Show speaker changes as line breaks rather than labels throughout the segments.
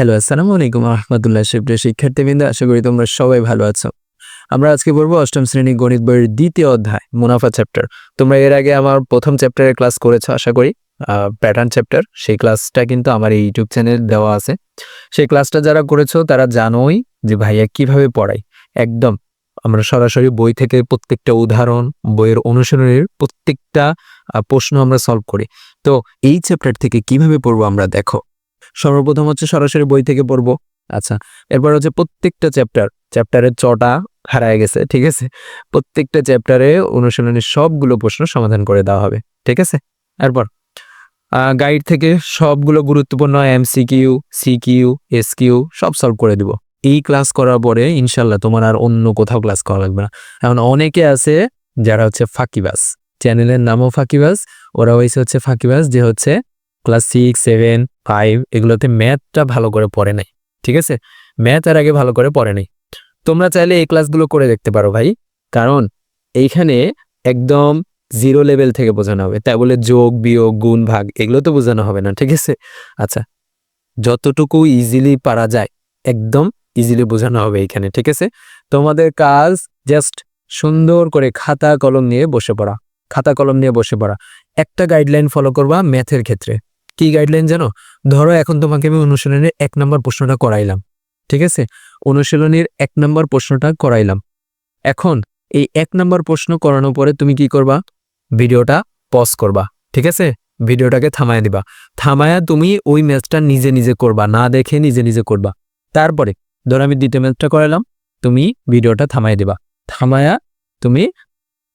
Hello, আসসালামু আলাইকুম রহমতুল্লাহ। সুপ্রিয় শিক্ষার্থীবৃন্দ, আশা করি তোমরা সবাই ভালো আছো। আমরা আজকে পড়বো অষ্টম শ্রেণী গণিত বইয়ের দ্বিতীয় অধ্যায় মুনাফা চ্যাপ্টার। তোমরা এর আগে আমার প্রথম চ্যাপ্টারের ক্লাস করেছো আশা করি, প্যাটার্ন চ্যাপ্টার। সেই ক্লাসটা কিন্তু আমার এই ইউটিউব চ্যানেল দেওয়া আছে। সেই ক্লাসটা যারা করেছো তারা জানোই যে ভাইয়া কিভাবে পড়াই। একদম আমরা সরাসরি বই থেকে প্রত্যেকটা উদাহরণ, বইয়ের অনুশীলনের প্রত্যেকটা প্রশ্ন আমরা সলভ করি। তো এই চ্যাপ্টার থেকে কিভাবে পড়বো আমরা দেখো। সর্বপ্রথম হচ্ছে সরাসরি বই থেকে পড়বো। আচ্ছা, এরপর হচ্ছে প্রত্যেকটা চ্যাপ্টারের চটা হারায় গেছে, ঠিক আছে। প্রত্যেকটা চ্যাপ্টারে অনুশীলনের সবগুলো প্রশ্ন সমাধান করে দেওয়া হবে, ঠিক আছে। এরপর গাইড থেকে সবগুলো গুরুত্বপূর্ণ MCQ, CQ, SQ সব সলভ করে দিব। এই ক্লাস করার পরে ইনশাল্লাহ তোমার আর অন্য কোথাও ক্লাস করা লাগবে না। এখন অনেকে আছে যারা হচ্ছে ফাঁকিবাজ, চ্যানেলের নামও ফাঁকিবাজ। ওরা হচ্ছে ফাঁকিবাজ যে হচ্ছে ক্লাস 6, 7, 5 এগুলোতে ম্যাথটা ভালো করে পড়ে নাই, ঠিক আছে। ম্যাথ আর আগে ভালো করে পড়ে নাই। তোমরা চাইলে এই ক্লাসগুলো করে দেখতে পারো ভাই, কারণ এইখানে একদম জিরো লেভেল থেকে বোঝানো হবে। তাই বলে যোগ বিয়োগ গুণ ভাগ এগুলো তো বোঝানো হবে না, ঠিক আছে। আচ্ছা, যতটুকু ইজিলি পারা যায় একদম ইজিলি বোঝানো হবে এইখানে, ঠিক আছে। তোমাদের কাজ জাস্ট সুন্দর করে খাতা কলম নিয়ে বসে পড়া। একটা গাইডলাইন ফলো করবা ম্যাথের ক্ষেত্রে। কি গাইডলাইন জানো? ধরো এখন তোমাকে আমি অনুশীলনের 1 নম্বর প্রশ্নটা করাইলাম, ঠিক আছে। অনুশীলনীর 1 নম্বর প্রশ্নটা করাইলাম। এখন এই 1 নম্বর প্রশ্ন করানোর পরে তুমি কি করবা? ভিডিওটা পজ করবা, ঠিক আছে। ভিডিওটাকে থামায় দিবা। থামায়া তুমি ওই ম্যাথটা নিজে নিজে করবা, না দেখে নিজে নিজে করবা। তারপরে ধরো আমি দ্বিতীয় ম্যাথটা করালাম, তুমি ভিডিওটা থামায় দিবা। থামায়া তুমি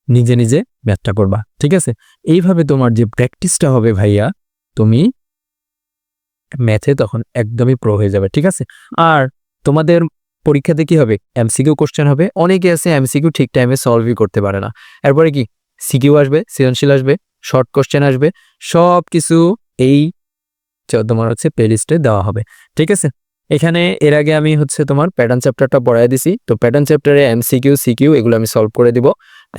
নিজে নিজে ম্যাথটা করবা, ঠিক আছে। এইভাবে তোমার যে প্র্যাকটিসটা হবে ভাইয়া, তুমি ম্যাথে তখন একদমই প্রো হয়ে যাবে, ঠিক আছে। আর তোমাদের পরীক্ষাতে কি হবে? MCQ কোশ্চেন হবে। অনেকে আছে MCQ ঠিক টাইমে সলভই করতে পারে না। এরপরে কি সিকিউ আসবে, সৃজনশীল আসবে, শর্ট কোশ্চেন আসবে। সব কিছু এই তোমার হচ্ছে প্লেলিস্টে দেওয়া হবে, ঠিক আছে। এখানে এর আগে আমি তোমার প্যাটার্ন চ্যাপ্টারটা পড়ায় দিছি। তো প্যাটার্ন চ্যাপ্টারে MCQ, CQ এগুলো আমি সলভ করে দিব।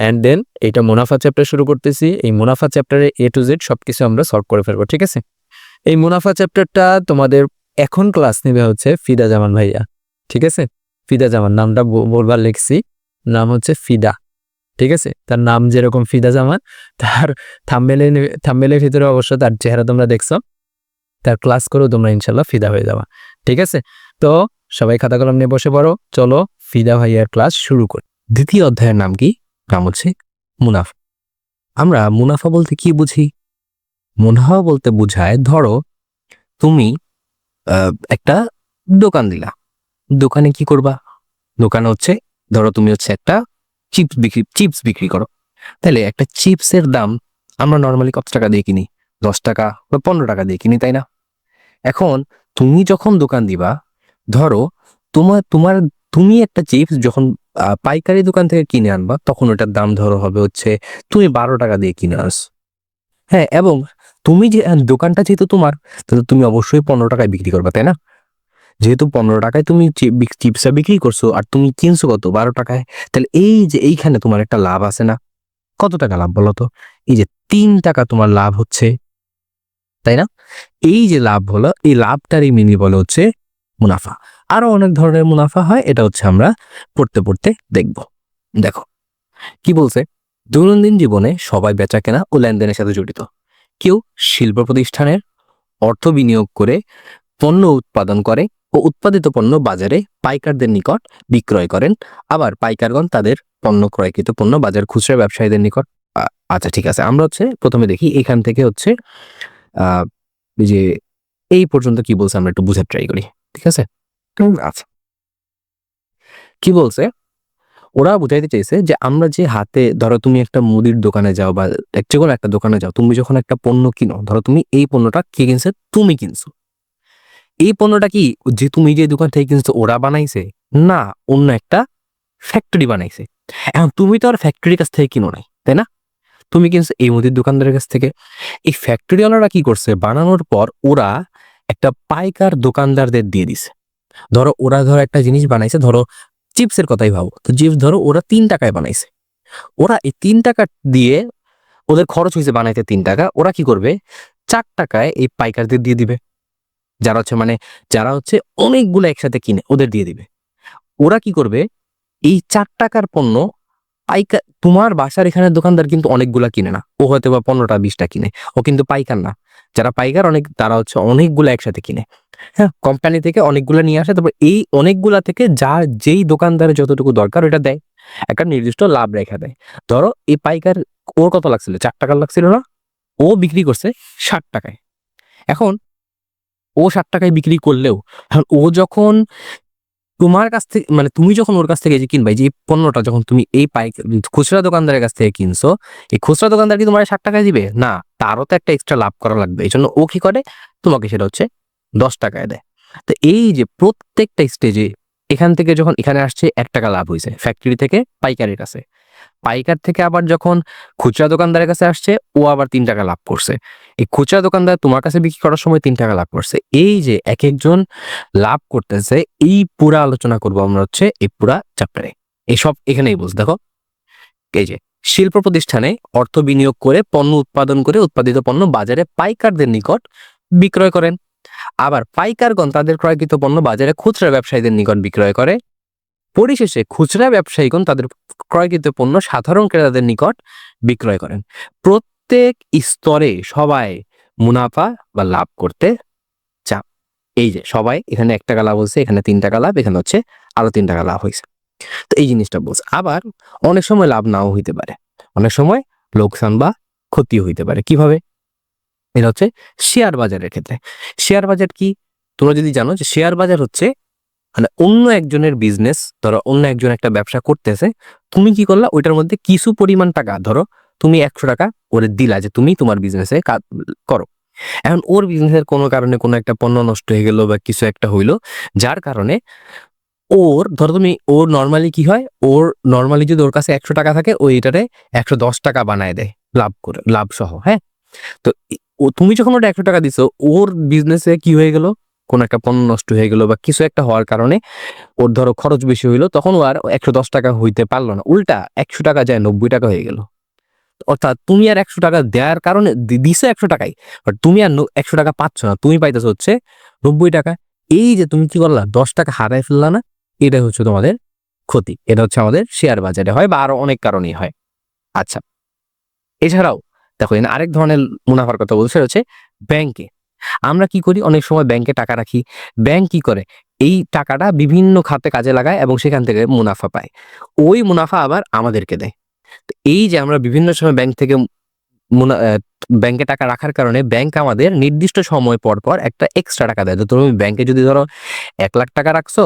অ্যান্ড দেন এইটা মুনাফা চ্যাপ্টার শুরু করতেছি। এই মুনাফা চ্যাপ্টারে A to Z সবকিছু আমরা সলভ করে ফেলবো, ঠিক আছে। এই মুনাফা চ্যাপ্টারটা তোমাদের এখন ক্লাস নেবে হচ্ছে ফিদা জামান ভাইয়া, ঠিক আছে। ফিদা জামান নামটা বলবার লিখছি, নাম হচ্ছে ফিদা, ঠিক আছে। তার নাম যেরকম ফিদা জামান, তার থাম্বনেলের ভিতরে অবশ্য তার চেহারা তোমরা দেখছো। তার ক্লাস করেও তোমরা ইনশাল্লাহ ফিদা হয়ে যাবা, ঠিক আছে। তো সবাই খাতা কলম নিয়ে বসে পড়ো, চলো ফিদা ভাইয়ার ক্লাস শুরু করি।
দ্বিতীয় অধ্যায়ের নাম কি? নাম হচ্ছে মুনাফা। আমরা মুনাফা বলতে কি বুঝি? মুনাফা বলতে বোঝায়, ধরো তুমি একটা দোকান দিলা। দোকানে কি করবা? দোকানে ধরো তুমি একটা চিপস বিক্রি করো। তাহলে একটা চিপসের দাম আমরা নর্মালি কত টাকা দিয়ে কিনি? 10 টাকা বা 15 টাকা দিয়ে কিনি, তাই না? এখন তুমি যখন দোকান দিবা, ধরো তোমার তোমার তুমি একটা চিপস যখন পাইকারি দোকান থেকে কিনে আনবা, তখন ওটার দাম ধরো হবে তুমি 12 টাকা দিয়ে কিনে আস। হ্যাঁ, এবং তুমি যে দোকানটা যেহেতু তোমার, তাহলে তুমি অবশ্যই 15 টাকায় বিক্রি করবা, তাই না? যেহেতু 15 টাকায় তুমি চিপসটা বিক্রি করছো আর তুমি কিনছো কত? 12 টাকায়। তাহলে এই যে এইখানে তোমার একটা লাভ আছে না? কত টাকা লাভ বলো তো? এই যে 3 টাকা তোমার লাভ হচ্ছে, তাই না? এই যে লাভ হলো, এই লাভটারই মিনি বলে মুনাফা। আরো অনেক ধরনের মুনাফা হয়, এটা আমরা পড়তে পড়তে দেখব। দেখো কি বলছে, দৈনন্দিন জীবনে সবাই বেচা কেনা ও লেনদেনের সাথে জড়িত। কেউ শিল্প প্রতিষ্ঠানের অর্থ বিনিয়োগ করে পণ্য উৎপাদন করে ও উৎপাদিত পণ্য বাজারে পাইকারদের নিকট বিক্রয় করেন। আবার পাইকারগণ তাদের পণ্য ক্রয়কৃত পণ্য বাজার খুচরা ব্যবসায়ীদের নিকট। আচ্ছা, ঠিক আছে, আমরা প্রথমে দেখি এখান থেকে যে এই পর্যন্ত কি বলছে আমরা একটু বুঝার ট্রাই করি, ঠিক আছে। আচ্ছা, কি বলছে, ওরা বুঝাইতে চাইছে যে আমরা যে হাতে, ধরো তুমি একটা মুদির দোকানে যাও বা যে কোনো একটা দোকানে যাও, তুমি যখন একটা পণ্য কিনো, ধরো তুমি এই পণ্যটা কে কিনছে? তুমি কিনছো। এই পণ্যটা কি যে তুমি যে দোকান থেকে কিনছো ওরা বানাইছে? না, অন্য একটা ফ্যাক্টরি বানাইছে। এখন তুমি তো আর ফ্যাক্টরির কাছ থেকে কিনো নাই, তাই না? তুমি কিনছো এই মুদির দোকানদারের কাছ থেকে। এই ফ্যাক্টরিওয়ালারা কি করছে, বানানোর পর ওরা একটা পাইকার দোকানদারদের দিয়ে দিছে। ওরা একটা জিনিস বানাইছে, ধরো চিপসের কথাই ভাবো, তো চিপস ধরো ওরা 3 টাকায় বানাইছে। ওরা এই 3 টাকা দিয়ে, ওদের খরচ হয়েছে বানাইতে 3 টাকা, ওরা কি করবে? 4 টাকায় এই পাইকারদের দিয়ে দিবে। যারা হচ্ছে অনেকগুলো একসাথে কিনে ওদের দিয়ে দিবে। ওরা কি করবে, এই 4 টাকার পণ্য পাইকার, তোমার বাসার এখানে দোকানদার কিন্তু অনেকগুলা কিনে না, ও হয়তো বা 15টা 20টা কিনে, ও কিন্তু পাইকার না। যারা পাইকার তারা হচ্ছে অনেকগুলা একসাথে কিনে, হ্যাঁ, কোম্পানি থেকে অনেকগুলা নিয়ে আসে, তারপর এই অনেকগুলা থেকে যেই দোকানদারের যতটুকু দরকার ওটা দেয়, একটা নির্দিষ্ট লাভ রেখা দেয়। ধরো এই পাইকার, ওর কত লাগছিল, 4 টাকা লাগছিল না, ও বিক্রি করছে 60 টাকায়। এখন ও 60 টাকায় বিক্রি করলেও, এখন ও যখন তোমার কাছ থেকে, তুমি যখন ওর কাছ থেকে যে কিনবা, এই যে পণ্যটা যখন তুমি এই খুচরা দোকানদারের কাছ থেকে কিনছো, এই খুচরা দোকানদার কি তোমার 60 টাকায় দিবে না, তারও তো একটা এক্সট্রা লাভ করা লাগবে। এই জন্য ও কি করে, তোমাকে সেটা হচ্ছে 10 টাকায় দেয়। তো এই যে প্রত্যেকটা স্টেজে এখান থেকে যখন এখানে আসছে 1 টাকা লাভ হয়েছে ফ্যাক্টরি থেকে পাইকারের কাছে, পাইকার থেকে আবার যখন খুচরা দোকানদারের কাছে আসছে, ও আবার 3 টাকা লাভ করছে। এই খুচরা দোকানদার তোমার কাছে বিক্রি করার সময় 3 টাকা লাভ করছে। এই যে এক একজন লাভ করতেছে, এই পুরা আলোচনা করবো আমরা হচ্ছে এই পুরা চ্যাপ্টারে। এইসব এখানেই বুঝ দেখো, এই যে শিল্প প্রতিষ্ঠানে অর্থ বিনিয়োগ করে পণ্য উৎপাদন করে উৎপাদিত পণ্য বাজারে পাইকারদের নিকট বিক্রয় করেন। আবার পাইকারগণ তাদের ক্রয়কৃত পণ্য বাজারে খুচরা ব্যবসায়ীদের নিকট বিক্রয় করে। পরিশেষে খুচরা ব্যবসায়ীগণ তাদের ক্রয়কৃত পণ্য সাধারণ ক্রেতাদের নিকট বিক্রয় করেন। প্রত্যেক স্তরে সবাই মুনাফা বা লাভ করতে চান। এই যে সবাই এখানে 1 টাকা লাভ হচ্ছে, এখানে 3 টাকা লাভ, এখানে হচ্ছে আরো 3 টাকা লাভ হয়েছে। তো এই জিনিসটা বুঝ। আবার অনেক সময় লাভ নাও হইতে পারে, অনেক সময় লোকসান বা ক্ষতি হইতে পারে। কিভাবে? এটা হচ্ছে শেয়ার বাজারের ক্ষেত্রে। শেয়ার বাজার কি, তোমরা যদি জানো যে শেয়ার বাজার হচ্ছে অন্য একজনের বিজনেস, ধরো অন্য একজন একটা ব্যবসা করতেছে, তুমি কি করলা, ওইটার মধ্যে কিছু পরিমাণ টাকা, ধরো তুমি 100 টাকা ওরে দিলা যে তুমি তোমার বিজনেসে কাজ করো। এখন ওর বিজনেসের কোনো কারণে কোনো একটা পণ্য নষ্ট হয়ে গেল বা কিছু একটা হইলো, যার কারণে ধরো তুমি, ওর নর্মালি কি হয়, ওর নর্মালি যদি ওর কাছে 100 টাকা থাকে, ওই এটারে 110 টাকা বানায় দেয় লাভ করে, লাভ সহ, হ্যাঁ। তো তুমি যখন ওটা 100 টাকা দিছো, ওর বিজনেসে কি হয়ে গেল, কোন একটা পণ্য নষ্ট হয়ে গেল বা কিছু একটা হওয়ার কারণে ওর ধরো খরচ বেশি হইলো, তখন ও আর 110 টাকা হইতে পারলো না, উল্টা 100 টাকা যায় 90 টাকা হয়ে গেল। অর্থাৎ তুমি আর 100 টাকা দেওয়ার কারণে দিছো 100 টাকাই, বাট তুমি আর 100 টাকা পাচ্ছ না, তুমি পাইতেছো হচ্ছে 90 টাকা। এই যে তুমি কি করলা, 10 টাকা হারাই ফেললা না, এটা হচ্ছে তোমাদের ক্ষতি। এটা হচ্ছে আমাদের শেয়ার বাজারে হয় বা আরো অনেক কারণেই হয়। আচ্ছা, এছাড়াও দেখো এখানে আরেক ধরনের মুনাফার কথা বলছে, হচ্ছে ব্যাংকে। আমরা কি করি, অনেক সময় ব্যাংকে টাকা রাখি, ব্যাংক কি করে, এই টাকাটা বিভিন্ন খাতে কাজে লাগায় এবং সেখান থেকে মুনাফা পায়, ওই মুনাফা আবার আমাদেরকে দেয়। তো এই যে আমরা বিভিন্ন সময় ব্যাংক থেকে ব্যাংকে টাকা রাখার কারণে ব্যাংক আমাদের নির্দিষ্ট সময় পর পর একটা এক্সট্রা টাকা দেয়। তো তুমি ব্যাংকে যদি ধরো 1 লাখ টাকা রাখছো,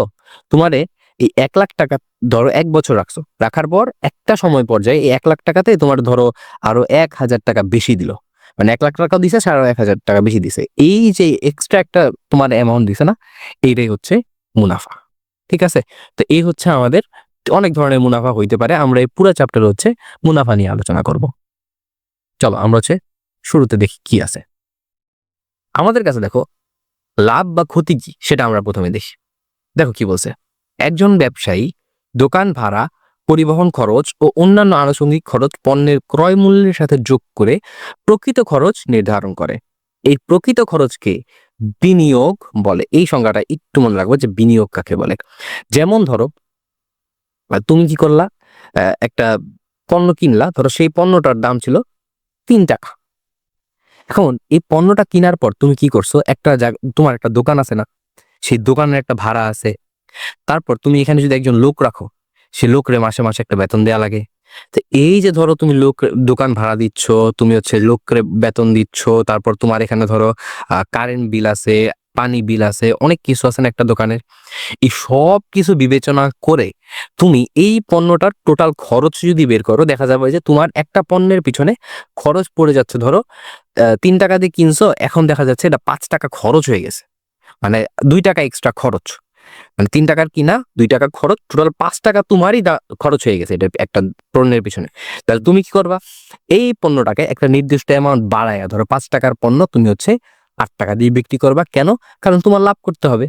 তোমারে এই 1 লাখ টাকা ধরো 1 বছর রাখছো, রাখার পর একটা সময় পর্যায়ে এই 1 লাখ টাকাতে তোমার ধরো আরো 1,000 টাকা বেশি দিল, 1 লাখ টাকাও দিছে, আরো 1,000 টাকা বেশি দিছে। এই যে এক্সট্রা একটা তোমার অ্যামাউন্ট দিছে না, এইটাই হচ্ছে মুনাফা। ঠিক আছে, তো এই হচ্ছে আমাদের অনেক ধরনের মুনাফা হইতে পারে। আমরা এই পুরো চ্যাপ্টার হচ্ছে মুনাফা নিয়ে আলোচনা করব। চলো আমরা হচ্ছে শুরুতে দেখি কি আছে আমাদের কাছে। দেখো লাভ বা ক্ষতি কি সেটা আমরা প্রথমে দেখি। দেখো কি বলছে, একজন ব্যবসায়ী দোকান ভাড়া, পরিবহন খরচ ও অন্যান্য আনুষঙ্গিক খরচ পণ্যের ক্রয় মূল্যের সাথে যোগ করে প্রকৃত খরচ নির্ধারণ করে। এই প্রকৃত খরচকে বিনিয়োগ বলে। এই সংজ্ঞাটা একটু মনে রাখবো যে বিনিয়োগ কাকে বলে। যেমন ধরো তুমি কি করলা, একটা পণ্য কিনলা, ধরো সেই পণ্যটার দাম ছিল 3 টাকা। এখন এই পণ্যটা কেনার পর তুমি কি করছো, তোমার একটা দোকান আছে না, সেই দোকানের একটা ভাড়া আছে, তারপর তুমি এখানে যদি একজন লোক রাখো, সে লোকরে মাসে মাসে একটা বেতন দেয়া লাগে। তো এই যে ধরো তুমি দোকান ভাড়া দিচ্ছ, তুমি হচ্ছে লোকরে বেতন দিচ্ছ, তারপর তোমার এখানে ধরো কারেন্ট বিল আছে, পানি বিল আছে, অনেক কিছু আছে না একটা দোকানের। এই সব কিছু বিবেচনা করে তুমি এই পণ্যটার টোটাল খরচ যদি বের করো, দেখা যাবে যে তোমার একটা পণ্যের পিছনে খরচ পড়ে যাচ্ছে, ধরো 3 টাকা দিয়ে কিনছো, এখন দেখা যাচ্ছে এটা 5 টাকা খরচ হয়ে গেছে, 2 টাকা এক্সট্রা খরচ, 3 টাকার কিনা 2 টাকা খরচ, টোটাল 5 টাকা তোমারই খরচ হয়ে গেছে এটা একটা পণ্যের পিছনে। তাহলে তুমি কি করবা, এই পণ্যটাকে একটা নির্দিষ্ট অ্যামাউন্ট বাড়ায়া, ধরো 5 টাকার পণ্য তুমি হচ্ছে 8 টাকা দিয়ে বিক্রি করবা। কেন? কারণ তোমার লাভ করতে হবে।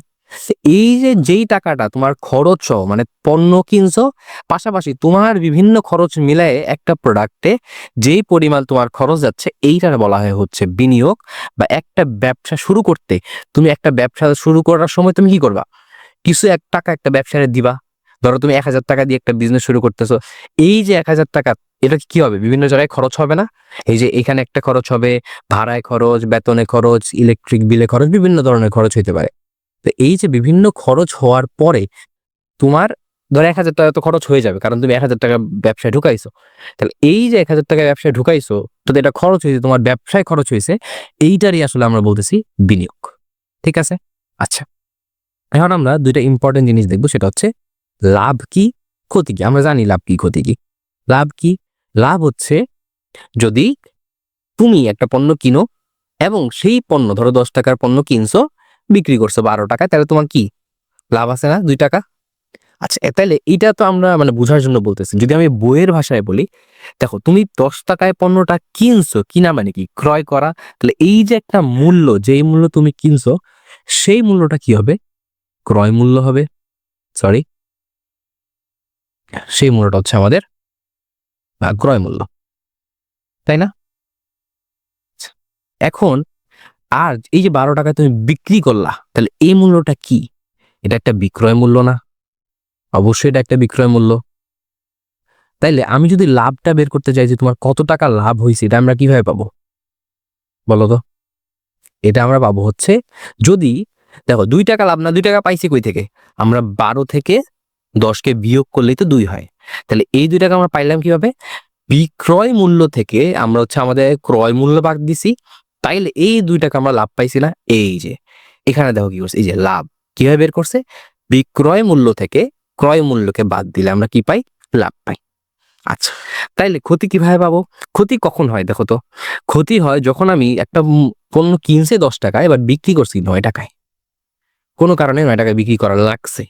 এই যে যেই টাকাটা তোমার খরচ মানে পণ্য কিনছো, পাশাপাশি তোমার বিভিন্ন খরচ মিলায়ে একটা প্রোডাক্টে যেই পরিমাণ তোমার খরচ যাচ্ছে, এইটার বলা হয় হচ্ছে বিনিয়োগ। বা একটা ব্যবসা শুরু করতে, তুমি একটা ব্যবসা শুরু করার সময় তুমি কি করবা, কিছু এক টাকা একটা ব্যবসায় দিবা। ধরো তুমি 1,000 টাকা দিয়ে একটা বিজনেস শুরু করতেছো, এই যে 1,000 টাকা, এটা কি হবে, বিভিন্ন জায়গায় খরচ হবে না? এই যে এখানে একটা খরচ হবে, ভাড়ায় খরচ, বেতনে খরচ, ইলেকট্রিক বিলে খরচ, বিভিন্ন ধরনের খরচ হইতে পারে। তো এই যে বিভিন্ন খরচ হওয়ার পরে তোমার ধরো 1,000 টাকা তো খরচ হয়ে যাবে, কারণ তুমি 1,000 টাকা ব্যবসায় ঢুকাইছো। তাহলে এই যে 1,000 টাকা ব্যবসায় ঢুকাইছো, তো এটা খরচ হয়েছে, তোমার ব্যবসায় খরচ হয়েছে, এইটারই আসলে আমরা বলতেছি বিনিয়োগ। ঠিক আছে? আচ্ছা, এখন আমরা দুইটা ইম্পর্টেন্ট জিনিস দেখবো, সেটা হচ্ছে লাভ কি, ক্ষতি কি। আমরা জানি লাভ কি ক্ষতি কি। লাভ কি? লাভ হচ্ছে যদি তুমি একটা পণ্য কিনো এবং সেই পণ্য ধরো 10 টাকার পণ্য কিনছো, বিক্রি করছো 12 টাকায়, তাহলে তোমার কি লাভ আছে না, 2 টাকা। আচ্ছা, তাহলে এটা তো আমরা মানে বোঝার জন্য বলতেছি। যদি আমি বইয়ের ভাষায় বলি, দেখো তুমি 10 টাকায় পণ্যটা কিনছো, কিনা মানে কি, ক্রয় করা। তাহলে এই যে একটা মূল্য, যেই মূল্য তুমি কিনছো, সেই মূল্যটা কি হবে, ক্রয় মূল্য হবে। সরি, সেই মূল্যটা হচ্ছে আমাদের ক্রয় মূল্য, তাই না? এখন আর এই যে 12 টাকায় তুমি বিক্রি করলা, তাহলে এই মূল্যটা কি, এটা একটা বিক্রয় মূল্য না? অবশ্যই এটা একটা বিক্রয় মূল্য। তাইলে আমি যদি লাভটা বের করতে চাই যে তোমার কত টাকা লাভ হয়েছে, এটা আমরা কিভাবে পাবো বলো তো? এটা আমরা পাবো হচ্ছে, যদি দেখো 2 টাকা লাভ না, 2 টাকা পাইছি কই থেকে, আমরা 12 থেকে 10কে বিয়োগ করলেই তো 2 হয়। তাহলে এই 2 টাকা আমরা পাইলাম কিভাবে, বিক্রয় মূল্য থেকে আমরা হচ্ছে আমাদের ক্রয় মূল্য বাদ দিছি। তাইলে এই 2 টাকা আমরা লাভ পাইছি না? এই যে এখানে দেখো কি করছে, এই যে লাভ কিভাবে বের করছে, বিক্রয় মূল্য থেকে ক্রয় মূল্যকে বাদ দিলে আমরা কি পাই, লাভ পাই। আচ্ছা, তাইলে ক্ষতি কিভাবে পাবো? ক্ষতি কখন হয় দেখো তো? ক্ষতি হয় যখন আমি একটা পণ্য কিনছে 10 টাকায়, এবার বিক্রি করছি 9 টাকায়, কোনো কারণে 9 টাকায় বিক্রি করা লাগছে।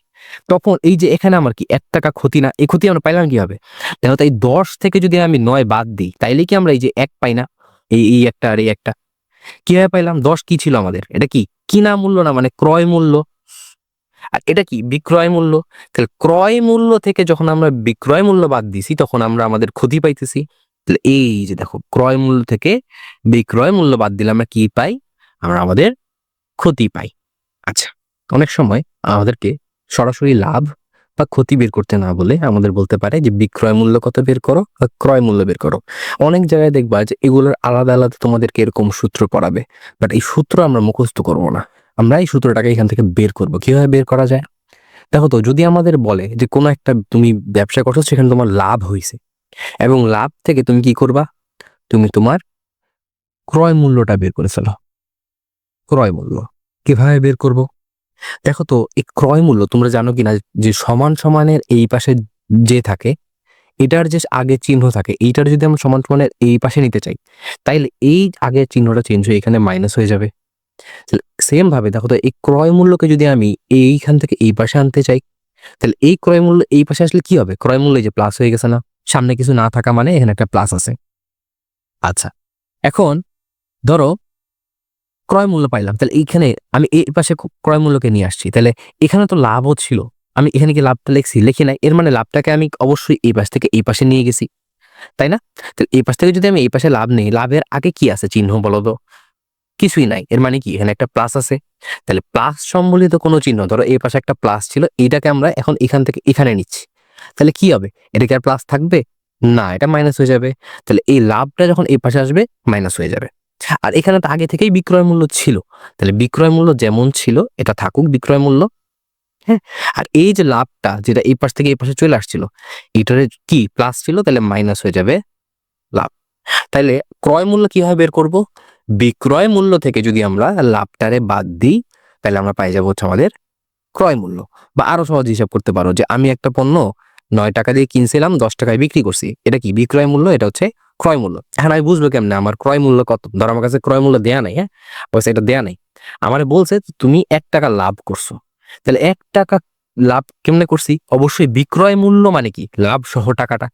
তখন এই যে এখানে আমার কি 1 টাকা ক্ষতি না? এই ক্ষতি আমরা পাইলাম কিভাবে? দেখো তো, এই 10 থেকে যদি আমি 9 বাদ দিই, তাইলে কি আমরা এই যে 1 পাই না? এই একটা আর এই একটা কিভাবে পাইলাম? 10 কি ছিল আমাদের? এটা কি কিনা মূল্য না, মানে ক্রয় মূল্য। আর এটা কি বিক্রয় মূল্য। তাহলে ক্রয় মূল্য থেকে যখন আমরা বিক্রয় মূল্য বাদ দিছি, তখন আমরা আমাদের ক্ষতি পাইতেছি। তাহলে এই যে দেখো, ক্রয় মূল্য থেকে বিক্রয় মূল্য বাদ দিলে আমরা কি পাই, আমরা আমাদের ক্ষতি পাই। আচ্ছা, অনেক সময় আমাদেরকে সরাসরি লাভ বা ক্ষতি বের করতে না বলে আমাদের বলতে পারে যে বিক্রয় মূল্য কত বের করো বা ক্রয় মূল্য বের করো। অনেক জায়গায় দেখবা যে এগুলোর আলাদা আলাদা তোমাদেরকে এরকম সূত্র পড়াবে, বাট এই সূত্র আমরা মুখস্থ করবো না। আমরা এই সূত্রটাকে এখান থেকে বের করব। কিভাবে বের করা যায়? দেখো তো, যদি আমাদের বলে যে কোনো একটা তুমি ব্যবসা করছো, সেখানে তোমার লাভ হয়েছে, এবং লাভ থেকে তুমি কি করবা, তুমি তোমার ক্রয় মূল্যটা বের করে ফেলো। ক্রয় মূল্য কিভাবে বের করব? দেখো তো, এই ক্রয় মূল্য তোমরা জানো কিনা, যে সমান সমানের এই পাশে যে থাকে, এটার যে আগে চিহ্ন থাকে, এইটার যদি আমরা সমান সমানের এই পাশে নিতে চাই, তাইলে এই আগের চিহ্নটা চেঞ্জ হয়ে এখানে মাইনাস হয়ে যাবে। সেম ভাবে দেখো তো, এই ক্রয় মূল্যকে যদি আমি এইখান থেকে এই পাশে আনতে চাই, তাহলে এই ক্রয় মূল্য এই পাশে আসলে কি হবে, ক্রয় মূল্য এই যে প্লাস হয়ে গেছে না, সামনে কিছু না থাকা মানে এখানে একটা প্লাস আছে। আচ্ছা, এখন ধরো ক্রয় মূল্য পাইলাম, তাহলে এইখানে আমি এই পাশে ক্রয় মূল্যকে নিয়ে আসছি, তাহলে এখানে তো লাভও ছিল, আমি এখানে কি লাভটা লিখছি, লিখি নাই। এর মানে লাভটাকে আমি অবশ্যই এই পাশ থেকে এই পাশে নিয়ে গেছি, তাই না? তাহলে এই পাশ থেকে যদি আমি এই পাশে লাভ নেই, লাভের আগে কি আছে চিহ্ন বলো তো? কিছুই নাই। এর মানে কি, এখানে একটা প্লাস আছে। তাহলে প্লাস সম্বলিত কোনো চিহ্ন, ধরো এই পাশে একটা প্লাস ছিল, এটাকে আমরা এখন এখান থেকে এখানে নিচ্ছি, তাহলে কি হবে, এটা কি আর প্লাস থাকবে না, এটা মাইনাস হয়ে যাবে। তাহলে এই লাভটা যখন এই পাশে আসবে, মাইনাস হয়ে যাবে। আর এখানে তো আগে থেকেই বিক্রয় মূল্য ছিল, তাহলে বিক্রয় মূল্য যেমন ছিল এটা থাকুক বিক্রয় মূল্য। হ্যাঁ, আর এই যে লাভটা যেটা এই পাশ থেকে এই পাশে চলে আসছিল, এটারে কি প্লাস ছিল, তাহলে মাইনাস হয়ে যাবে লাভ। তাইলে ক্রয় মূল্য কিভাবে বের করব? বিক্রয় মূল্য থেকে যদি আমরা লাভটারে বাদ দিই, তাহলে আমরা পাই যাবো হচ্ছে আমাদের ক্রয় মূল্য। বা আরো সহজ হিসাব করতে পারো যে আমি একটা পণ্য 9 টাকা দিয়ে কিনছিলাম, 10 টাকায় বিক্রি করছি, এটা কি বিক্রয় মূল্য, এটা হচ্ছে ক্রয় মূল্য। এখন আমি বুঝবো কেমনে আমার ক্রয় মূল্য কত? ধর আমার কাছে ক্রয় মূল্য দেয়া নাই, হ্যাঁ, অবশ্যই এটা দেয়া নাই, আমারে বলছে তুমি 1 টাকা লাভ করছো। তাহলে 1 টাকা লাভ কেমনে করছি? অবশ্যই বিক্রয় মূল্য মানে কি, লাভ সহ টাকাটা।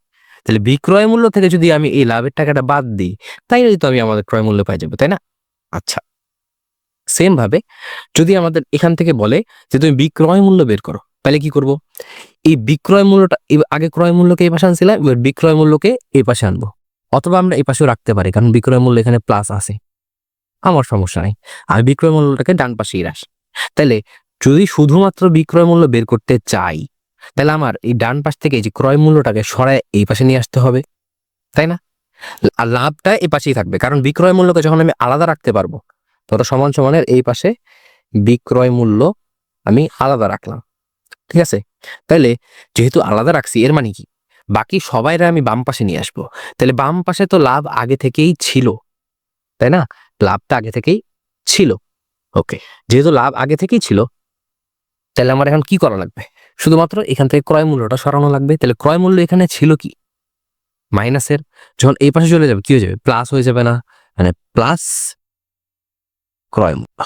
তাহলে বিক্রয় মূল্য থেকে যদি আমি এই লাভের টাকাটা বাদ দিই, তাইলে তো আমি আমাদের ক্রয় মূল্য পাই যাবো, তাই না? আচ্ছা, সেম ভাবে যদি আমাদের এখান থেকে বলে যে তুমি বিক্রয় মূল্য বের করো, তাহলে কি করব? এই বিক্রয় মূল্যটা আগে ক্রয় মূল্যকে এই পাশে আনছিলাম, এবার বিক্রয় মূল্যকে এই পাশে আনবো, অথবা আমরা এই পাশেও রাখতে পারি, কারণ বিক্রয় মূল্য এখানে প্লাস আছে, আমার সমস্যা নাই। আমি বিক্রয় মূল্যটাকে ডান পাশেই রাখি। তাহলে যদি শুধুমাত্র বিক্রয় মূল্য বের করতে চাই, তাহলে আমার এই ডান পাশ থেকে এই যে ক্রয় মূল্যটাকে সরায় এই পাশে নিয়ে আসতে হবে, তাই না? আর লাভটা এই পাশেই থাকবে, কারণ বিক্রয় মূল্যকে যখন আমি আলাদা রাখতে পারবো, ধরো সমান সমানের এই পাশে বিক্রয় মূল্য আমি আলাদা রাখলাম, ঠিক আছে? তাহলে যেহেতু আলাদা রাখছি, এর মানে কি বাকি সবাইরা আমি বাম পাশে নিয়ে আসবো। তাহলে বাম পাশে তো লাভ আগে থেকেই ছিল, তাই না? লাভটা আগে থেকেই ছিল। ওকে, যেহেতু লাভ আগে থেকেই ছিল, তাহলে আমার এখন কি করা লাগবে? শুধুমাত্র এখান থেকে ক্রয় মূল্যটা সরানো লাগবে। তাহলে ক্রয় মূল্য এখানে ছিল কি মাইনাসের, যখন এই পাশে চলে যাবে কি হয়ে যাবে? প্লাস হয়ে যাবে না? মানে প্লাস ক্রয় মূল্য,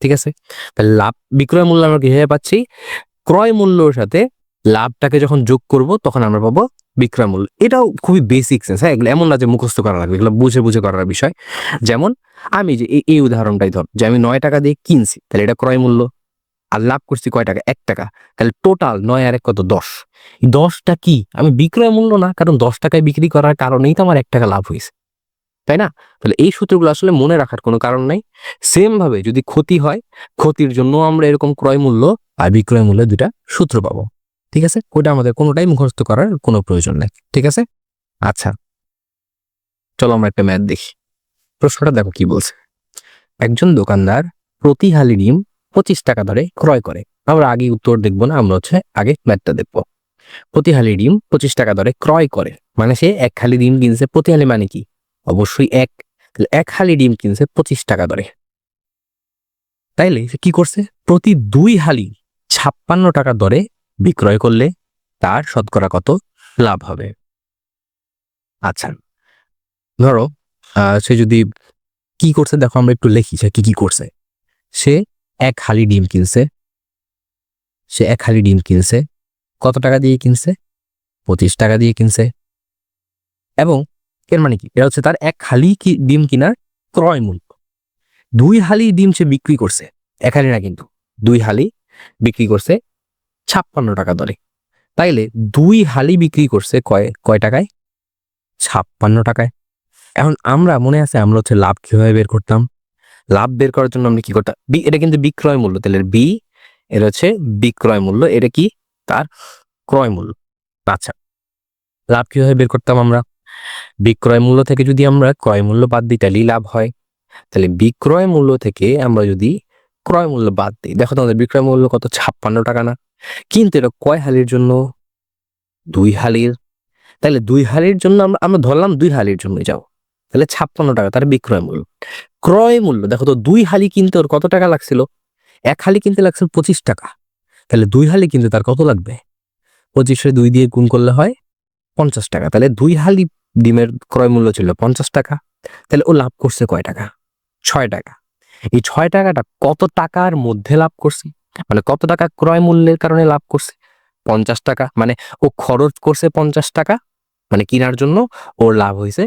ঠিক আছে? তাহলে লাভ বিক্রয় মূল্য আমরা কিভাবে পাচ্ছি? ক্রয় মূল্যর সাথে লাভটাকে যখন যোগ করব তখন আমরা পাবো বিক্রয় মূল্য। এটাও খুবই বেসিক সেন্স, হ্যাঁ, এগুলো এমন না যে মুখস্থ করা লাগবে, এগুলো বুঝে বুঝে করার বিষয়। যেমন আমি যে এই উদাহরণটাই ধর, যে আমি 9 টাকা দিয়ে কিনছি, তাহলে এটা ক্রয় মূল্য, আর লাভ করছি কয় টাকা? 1 টাকা। তাহলে টোটাল 9 আর 1 কত? 10। 10টা কি আমি বিক্রয় মূল্য না, কারণ 10 টাকায় বিক্রি করার কারণেই তো আমার 1 টাকা লাভ হয়েছে, তাই না? তাহলে এই সূত্রগুলো আসলে মনে রাখার কোনো কারণ নাই। সেম ভাবে যদি ক্ষতি হয়, ক্ষতির জন্য আমরা এরকম ক্রয় মূল্য আর বিক্রয় মূল্য দুটা সূত্র পাবো, ঠিক আছে? ওটা আমাদের কোনোটাই মুখস্থ করার কোনো প্রয়োজন নেই, ঠিক আছে? আচ্ছা, চলো আমরা একটা ম্যাথ দেখি। প্রশ্নটা দেখো কি বলছে। একজন দোকানদার প্রতি হালি ডিম 25 টাকা দরে ক্রয় করে। আমরা আগে উত্তর দেখবো না, আমরা হচ্ছে আগে ম্যাথটা দেখবো। প্রতি হালি ডিম 25 টাকা দরে ক্রয় করে, মানে সে 1 হালি ডিম কিনছে। প্রতি হালি মানে কি? অবশ্যই 1। তাহলে 1 হালি ডিম কিনছে 25 টাকা দরে। তাইলে সে কি করছে? প্রতি 2 হালি 56 টাকা দরে বিক্রয় করলে তার শতকরা কত লাভ হবে? আচ্ছা, ধরো সে যদি কি করছে দেখো, আমরা একটু লিখি সে কি কি করছে। সে 1 হালি ডিম কিনছে, সে 1 হালি ডিম কিনছে কত টাকা দিয়ে কিনছে? 25 টাকা দিয়ে কিনছে। এবং এর মানে কি? এটা হচ্ছে তার 1 হালি ডিম কিনার ক্রয় মূল্য। 2 হালি ডিম সে বিক্রি করছে, 1 হালি না কিন্তু 2 হালি বিক্রি করছে 56 টাকা দরে। তাইলে 2 হালি বিক্রি করছে কয় টাকায়? 56 টাকায়। এখন আমরা মনে আছে আমরা হচ্ছে লাভ কিভাবে বের করতাম? লাভ বের করার জন্য আমরা কি করতাম? এটা কিন্তু বিক্রয় মূল্য, তাহলে বি এর হচ্ছে বিক্রয় মূল্য, এটা কি? তার ক্রয় মূল্য। আচ্ছা, লাভ কিভাবে বের করতাম আমরা? বিক্রয় মূল্য থেকে যদি আমরা ক্রয় মূল্য বাদ দিই তাহলেই লাভ হয়। তাহলে বিক্রয় মূল্য থেকে আমরা যদি ক্রয় মূল্য বাদ দিই, দেখো তোমাদের বিক্রয় মূল্য কত? 56 টাকা না? কিন্তু এটা কয় হালির জন্য? 2 হালির। তাহলে 2 হালির জন্য আমরা ধরলাম 2 হালির জন্য যাও, তাহলে 56 টাকা তার বিক্রয় মূল্য। ক্রয় মূল্য দেখো তো, 2 হালি কিনতে ওর কত টাকা লাগছিল? 1 হালি কিনতে লাগছিল 25 টাকা। তাহলে 2 হালি কিনতে তার কত লাগবে? 25-এ 2 দিয়ে গুণ করলে হয় 50 টাকা। তাহলে 2 হালি ডিমের ক্রয় মূল্য ছিল 50 টাকা। তাহলে ও লাভ করছে কয় টাকা? 6 টাকা। এই 6 টাকাটা কত টাকার মধ্যে লাভ করছে? মানে কত টাকা ক্রয় মূল্যের কারণে লাভ করছে? 50 টাকা। মানে ও খরচ করছে 50 টাকা, মানে কেনার জন্য ওর লাভ হয়েছে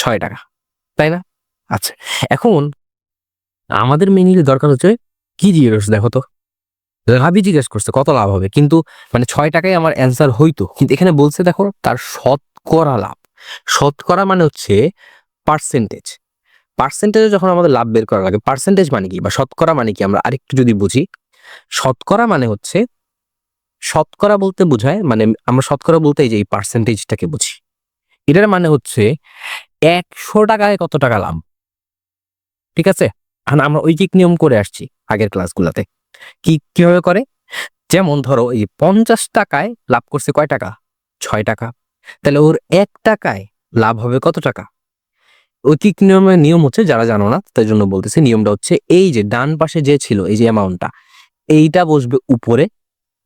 6 টাকা, তাই না? আচ্ছা, এখন আমাদের মেইনলি দরকার হচ্ছে কি জিজ্ঞেস করছে দেখো তো? লাভই জিজ্ঞেস করছে, কত লাভ হবে। কিন্তু মানে 6 টাকায় আমার অ্যান্সার হইতো, কিন্তু এখানে বলছে দেখো তার শতকরা লাভ। শতকরা মানে হচ্ছে পার্সেন্টেজ। পার্সেন্টেজে যখন আমাদের লাভ বের করা লাগে, পার্সেন্টেজ মানে কি বা শতকরা মানে কি আমরা আরেকটু যদি বুঝি। শতকরা মানে হচ্ছে, শতকরা বলতে বোঝায়, মানে আমরা শতকরা বলতে এই যে এই পার্সেন্টেজটাকে বুঝি। এটার মানে হচ্ছে 100 টাকায় কত টাকা লাভ, ঠিক আছে? আমরা ঐকিক নিয়ম করে আসছি আগের ক্লাসগুলোতে। কিভাবে করে? যেমন ধরো এই 50 টাকায় লাভ করছে কয় টাকা? 6 টাকা। তাহলে ওর 1 টাকায় লাভ হবে কত টাকা? ঐকিক নিয়মের নিয়ম হচ্ছে, যারা জানো না তার জন্য বলতেছি, নিয়মটা হচ্ছে এই যে ডান পাশে যে ছিল এই যে অ্যামাউন্টটা, এইটা বসবে উপরে,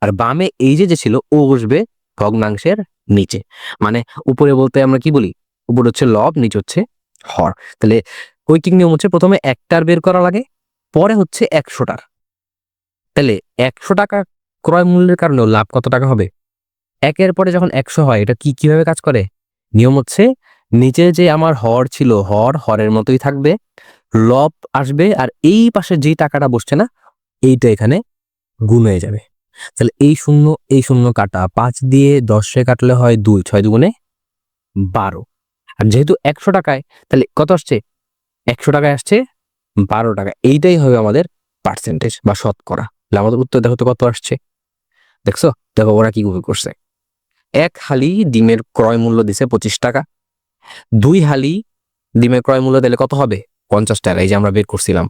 আর বামে এই যে ছিল ও বসবে ভগ্নাংশের নিচে। মানে উপরে বলতে আমরা কি বলি? উপরে হচ্ছে লব, নিচে হচ্ছে হর। তাহলে ঐকিক নিয়ম হচ্ছে প্রথমে 1টার বের করা লাগে, পরে হচ্ছে 100টার। তাহলে 100 টাকা ক্রয় মূল্যের কারণে লাভ কত টাকা হবে? 1-এর পরে যখন 100 হয়, এটা কিভাবে কাজ করে? নিয়ম হচ্ছে নিচে যে আমার হর ছিল, হরের মতোই থাকবে, লব আসবে আর এই পাশে যেই টাকাটা বসছে না এইটা এখানে গুণ হয়ে যাবে। তাহলে এই শূন্য কাটা 5 দিয়ে 10 কাটলে হয় 2, 6 দুগুণে 12। আর যেহেতু 100 টাকায় তাহলে কত আসছে, 100 টাকায় আসছে 12 টাকা। এইটাই হবে আমাদের পার্সেন্টেজ বা শতকরা। তাহলে আমাদের উত্তর দেখো তো কত আসছে, দেখছো? দেখো ওরা কি করছে, 1 হালি ডিমের ক্রয় মূল্য দিছে 25 টাকা, 2 হালি ডিমের ক্রয় মূল্য দিলে কত হবে, 50 টাকা। এই যে আমরা বের করছিলাম।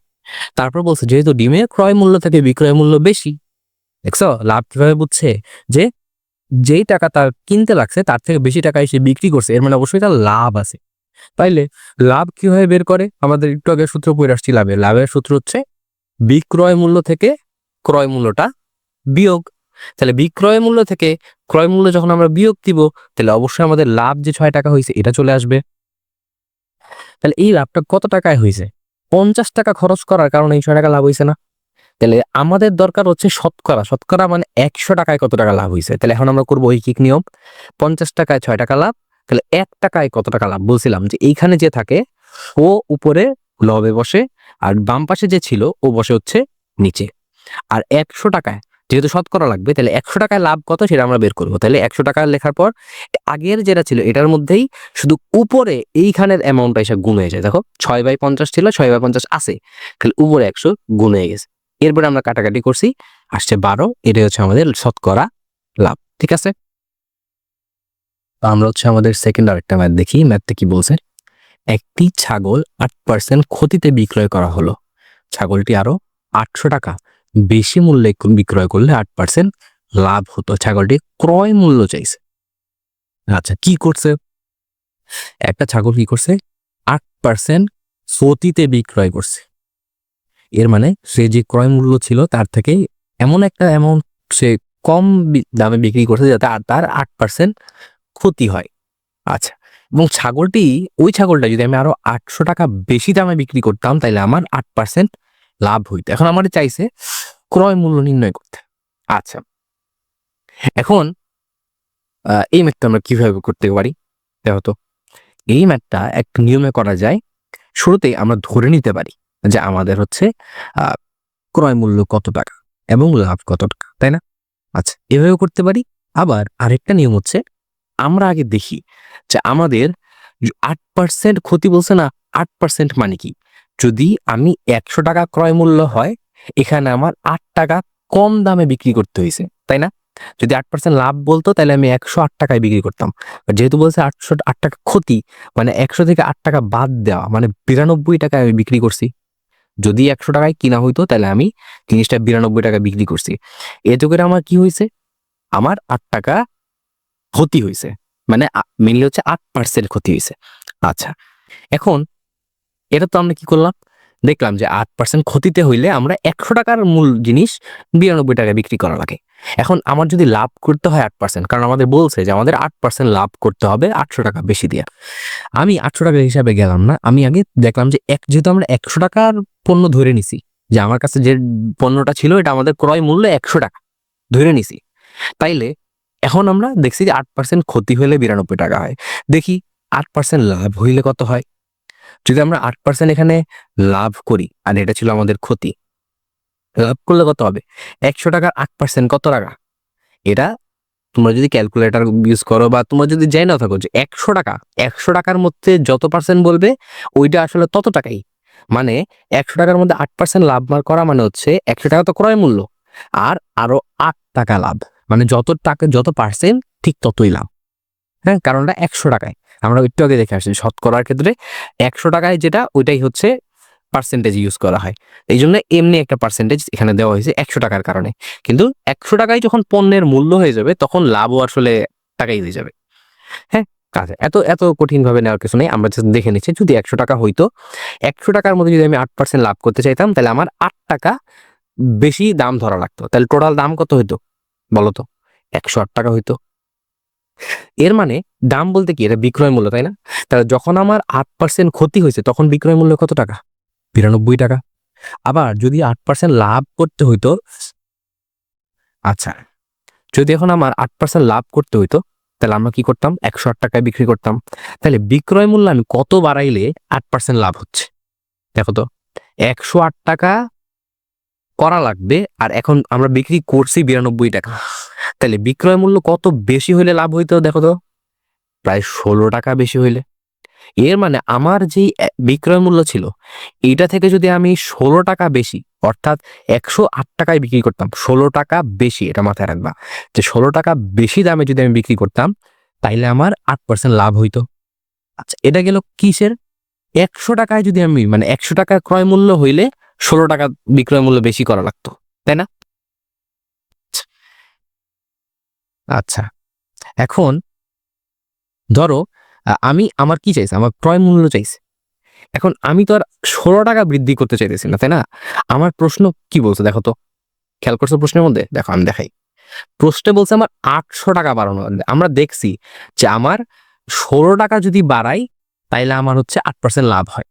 তারপর বলছে যেহেতু ডিমের ক্রয় মূল্য থেকে বিক্রয় মূল্য বেশি, দেখছো লাভ কিভাবে বুঝছে, যে যেই টাকা তার কিনতে লাগছে তার থেকে বেশি টাকা এসে বিক্রি করছে, এর মানে অবশ্যই তার লাভ আছে। তাইলে লাভ কিভাবে বের করে, আমাদের একটু আগে সূত্র পড়ে আসছি লাভের সূত্র হচ্ছে বিক্রয় মূল্য থেকে ক্রয় মূল্যটা বিয়োগ। তাহলে বিক্রয় মূল্য থেকে ক্রয় মূল্য যখন আমরা বিয়োগ দিব তাহলে অবশ্যই আমাদের লাভ যে 6 টাকা হয়েছে এটা চলে আসবে। তাহলে এই লাভটা কত টাকায় হয়েছে, 50 টাকা খরচ করার কারণে এই 6 টাকা লাভ হয়েছে না। তাহলে আমাদের দরকার হচ্ছে শতকরা, শতকরা মানে 100 টাকায় কত টাকা লাভ হয়েছে। তাহলে এখন আমরা করবো ঐকিক নিয়ম, 50 টাকায় 6 টাকা লাভ, তাহলে 1 টাকায় কত টাকা লাভ। বলছিলাম যে এইখানে যে থাকে ও উপরে লবে বসে আর বাম পাশে যে ছিল ও বসে হচ্ছে নিচে। আর 100 টাকায় যেহেতু শতকরা লাগবে তাহলে 100 টাকায় লাভ কত সেটা আমরা বের করবো। তাহলে 100 টাকা লেখার পর আগের যেটা ছিল এটার মধ্যেই শুধু উপরে এইখানের অ্যামাউন্টটা এসে গুণ হয়ে যায়। দেখো 6/50 ছিল, 6/50 আছে, তাহলে উপরে 100 গুণ হয়ে গেছে। এরপরে আমরা কাটাকাটি করছি, আসছে 12। এটাই হচ্ছে আমাদের শতকরা লাভ। ঠিক আছে, তো আমরা হচ্ছে আমাদের সেকেন্ড আরেকটা ম্যাথ দেখি। ম্যাথটা কি বলছে, একটি ছাগল 8% ক্ষতিতে বিক্রয় করা হলো। ছাগলটি আরো 800 টাকা বেশি মূল্যে বিক্রয় করলে 8% লাভ হতো। ছাগলটি ক্রয় মূল্য চাইছে। আচ্ছা কি করছে, একটা ছাগল কি করছে, 8% ক্ষতিতে বিক্রয় করছে। এর মানে সে যে ক্রয় মূল্য ছিল তার থেকে এমন একটা অ্যামাউন্ট সে কম দামে বিক্রি করছে যাতে তার 8% ক্ষতি হয়। আচ্ছা, এবং ওই ছাগলটা যদি আমি আরো 800 টাকা বেশি দামে বিক্রি করতাম তাহলে আমার 8% লাভ হইতো। এখন আমার চাইছে ক্রয় মূল্য নির্ণয় করতে। আচ্ছা, এখন এই ম্যাথটা আমরা কিভাবে করতে পারি দেখো তো। এই ম্যাথটা একটা নিয়মে করা যায়। শুরুতেই আমরা ধরে নিতে পারি যে আমাদের হচ্ছে ক্রয় মূল্য কত টাকা এবং লাভ কত টাকা, তাই না? আচ্ছা, এভাবেও করতে পারি। আবার আরেকটা নিয়ম হচ্ছে আমরা আগে দেখি যে আমাদের 8% ক্ষতি বলছে না, 8% মানে কি, যদি আমি 100 টাকা ক্রয় মূল্য হয় এখানে আমার 8 টাকা কম দামে বিক্রি করতে হয়েছে, তাই না? যদি 8% লাভ বলতো তাহলে আমি 108 টাকায় বিক্রি করতাম। যেহেতু বলছে 8 টাকা ক্ষতি, মানে 100 থেকে 8 টাকা বাদ দেওয়া, মানে 92 টাকায় আমি বিক্রি করছি। যদি 100 টাকায় কিনা হইতো তাহলে আমি জিনিসটা 92 টাকায় বিক্রি করছি। এতে করে আমার কি হয়েছে, আমার 8 টাকা ক্ষতি হয়েছে, মানে মেনলি হচ্ছে 8% ক্ষতি হয়েছে। আচ্ছা, এখন এটা তো আমরা কি করলাম, দেখলাম যে 8% ক্ষতিতে হইলে আমরা 100 টাকার মূল জিনিস 92 টাকায় বিক্রি করা লাগে। এখন আমার যদি লাভ করতে হয় 8%, কারণ আমাদের বলছে যে আমাদের 8% লাভ করতে হবে 800 টাকা বেশি দিয়ে। আমি 800 টাকা হিসাবে গেলাম না, আমি আগে দেখলাম যে যেহেতু আমরা 100 টাকার পণ্য ধরে নিছি, যে আমার কাছে যে পণ্যটা ছিল এটা আমাদের ক্রয় মূল্য 100 টাকা ধরে নিছি, তাইলে এখন আমরা দেখছি যে 8% ক্ষতি হলে 92 টাকা হয়। দেখি 8% লাভ হইলে কত হয়। যদি আমরা 8% এখানে লাভ করি আর এটা ছিল আমাদের ক্ষতি, লাভ করলে কত হবে, 100 টাকার 8% কত টাকা, এটা তোমরা যদি ক্যালকুলেটর ইউজ করো বা তোমরা যদি যাই না থাকো যে 100 টাকার মধ্যে যত পার্সেন্ট বলবে ওইটা আসলে তত টাকাই। মানে 100 টাকার মধ্যে 8% লাভ করা মানে হচ্ছে 100 টাকা তো ক্রয় মূল্য আর আরো 8 টাকা লাভ, মানে যত টাকা যত পার্সেন্ট ঠিক ততই লাভ। হ্যাঁ, কারণ এটা 100 টাকায় আমরা একটু আগে দেখে আসছি শতকরার ক্ষেত্রে 100 টাকায় যেটা ওইটাই হচ্ছে পার্সেন্টেজ ইউজ করা হয়। এই জন্য এমনি একটা পার্সেন্টেজ এখানে দেওয়া হয়েছে 100 টাকার কারণে। কিন্তু 100 টাকায় যখন পণ্যের মূল্য হয়ে যাবে তখন লাভও আসলে টাকাই হয়ে যাবে। হ্যাঁ, কাজে এত এত কঠিন ভাবে নেওয়ার কিছু নেই। আমরা just দেখে নিচ্ছি যদি 100 টাকা হইতো, 100 টাকার মধ্যে যদি আমি 8% লাভ করতে চাইতাম তাহলে আমার 8 টাকা বেশি দাম ধরা লাগতো। তাহলে টোটাল দাম কত হইতো বলো তো, 108 টাকা হইতো। এর মানে দাম বলতে কি, এটা বিক্রয় মূল্য, তাই না? তাহলে যখন আমার 8% ক্ষতি হয়েছে তখন বিক্রয় মূল্য কত টাকা, 92 টাকা। আবার যদি 8% লাভ করতে হইতো, আচ্ছা যদি এখন আমার 8% লাভ করতে হইতো তাহলে আমরা কি করতাম, 108 টাকায় বিক্রি করতাম। তাহলে বিক্রয় মূল্য আমি কত বাড়াইলে 8% লাভ হচ্ছে, দেখো তো 108 টাকা করা লাগবে, আর এখন আমরা বিক্রি করছি 92 টাকা। তাহলে বিক্রয় মূল্য কত বেশি হইলে লাভ হইতো দেখো তো, প্রায় 16 টাকা বেশি হইলে। এর মানে আমার যেই বিক্রয় মূল্য ছিল এইটা থেকে যদি আমি 16 টাকা বেশি, অর্থাৎ 108 টাকায় বিক্রি করতাম, 16 টাকা বেশি, এটা মাথায় রাখবা যে 16 টাকা বেশি দামে যদি আমি বিক্রি করতাম তাইলে আমার 8% লাভ হইতো। আচ্ছা, এটা গেল কিসের? 100 টাকায় যদি আমি, মানে 100 টাকা ক্রয় মূল্য হইলে 16 টাকা বিক্রয় মূল্য বেশি করা লাগতো, তাই না? আচ্ছা, এখন ধরো আমি, আমার কি চাইছে, আমার ক্রয় মূল্য চাইছে। এখন আমি তো আর 16 টাকা বৃদ্ধি করতে চাইতেছি না, তাই না? আমার প্রশ্ন কি বলছে দেখো তো, খেয়াল করছো প্রশ্নের মধ্যে? দেখো আমি দেখাই। প্রশ্নে বলছে আমার 800 টাকা বাড়ানো। আমরা দেখছি যে আমার 16 টাকা যদি বাড়াই তাইলে আমার হচ্ছে 8% লাভ হয়,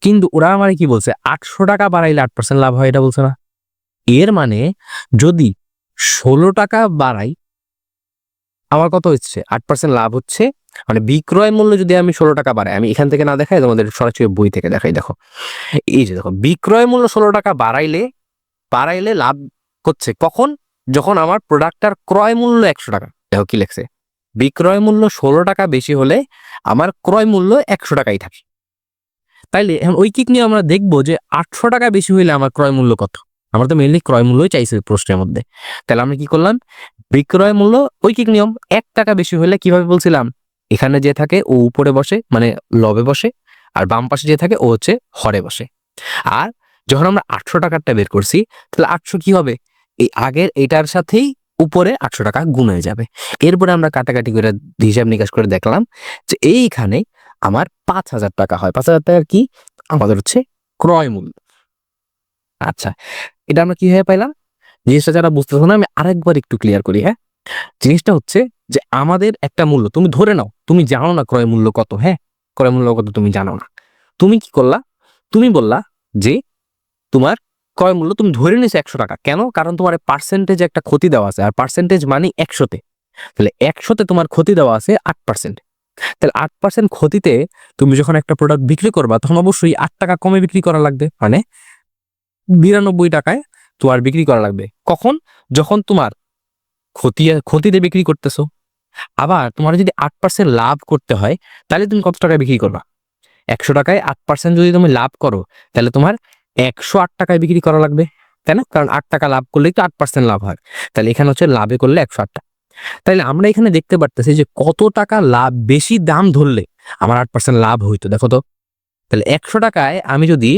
কিন্তু ওরা আমার কি বলছে 800 টাকা বাড়াইলে 8% লাভ হয়, এটা বলছে না। এর মানে যদি 16 টাকা বাড়াই আমার কত হচ্ছে 8% লাভ হচ্ছে, মানে বিক্রয় মূল্য যদি আমি 16 টাকা বাড়াই, আমি এখান থেকে না দেখাই, তোমাদের সরাসরি বই থেকে দেখাই। দেখো এই যে দেখো, বিক্রয় মূল্য 16 টাকা বাড়াইলে বাড়াইলে লাভ হচ্ছে কখন? যখন আমার প্রোডাক্টটার ক্রয় মূল্য 100 টাকা। দেখো কি লেখছে, বিক্রয় মূল্য 16 টাকা বেশি হলে আমার ক্রয় মূল্য 100 টাকাই থাকে। তাইলে এখন ঐকিক নিয়ে আমরা দেখবো যে 800 টাকা বেশি হইলে আমার ক্রয় মূল্য কত। আমরা তো মেইনলি ক্রয় মূল্যই চাইছি প্রশ্নের মধ্যে। তাহলে আমরা কি করলাম, বিক্রয় মূল্য ঐকিক নিয়ম 1 টাকা বেশি হলে কিভাবে বলছিলাম, এখানে যে থাকে ও উপরে বসে, মানে লবে বসে, আর বাম পাশে যে থাকে ও হচ্ছে হরে বসে। আর যখন আমরা 800 টাকারটা বের করছি, তাহলে 800 কি হবে, এই আগের এটার সাথেই উপরে 800 টাকা গুণ হয়ে যাবে। এরপরে আমরা কাটাকাটি করে হিসাব নিকাশ করে দেখলাম যে এইখানে আমার 5000 টাকা হয়। 5000 টাকা কি আমাদের হচ্ছে ক্রয় মূল্য। আচ্ছা, এটা আমরা কিভাবে পাইলাম? জিনিসটা যারা বুঝতেছো না, আমি আরেকবার একটু ক্লিয়ার করি। হ্যাঁ, জিনিসটা হচ্ছে যে আমাদের একটা মূল্য, তুমি ধরে নাও তুমি জানো না ক্রয় মূল্য কত। হ্যাঁ, ক্রয় মূল্য কত তুমি জানো না। তুমি কি করলা, তুমি বললা যে তোমার ক্রয় মূল্য তুমি ধরে নিছো 100 টাকা। কেন? কারণ তোমার পার্সেন্টেজ একটা ক্ষতি দেওয়া আছে, আর পার্সেন্টেজ মানে 100-তে। তাহলে 100-তে তোমার ক্ষতি দেওয়া আছে 8%। তাহলে 8% ক্ষতিতে তুমি যখন একটা প্রোডাক্ট বিক্রি করবা তখন অবশ্যই 8 টাকা কমে বিক্রি করা লাগবে, মানে 92 টাকায় তোমার বিক্রি করা লাগবে। কখন? যখন তোমার ক্ষতিতে বিক্রি করতেছো। আবার তোমার যদি 8% লাভ করতে হয় তাহলে তুমি কত টাকায় বিক্রি করবা? 100 টাকায় 8% যদি তুমি লাভ করো তাহলে তোমার 108 টাকায় বিক্রি করা লাগবে, তাই না? কারণ 8 টাকা লাভ করলেই তো 8% লাভ হয়। তাহলে এখানে হচ্ছে লাভে করলে 108 টাকা। তাইলে আমরা এখানে দেখতে পারতেছি যে কত টাকা লাভ, বেশি দাম ধরলে আমার 8% লাভ হইতো। দেখো তো, তাহলে 100 টাকায় আমি যদি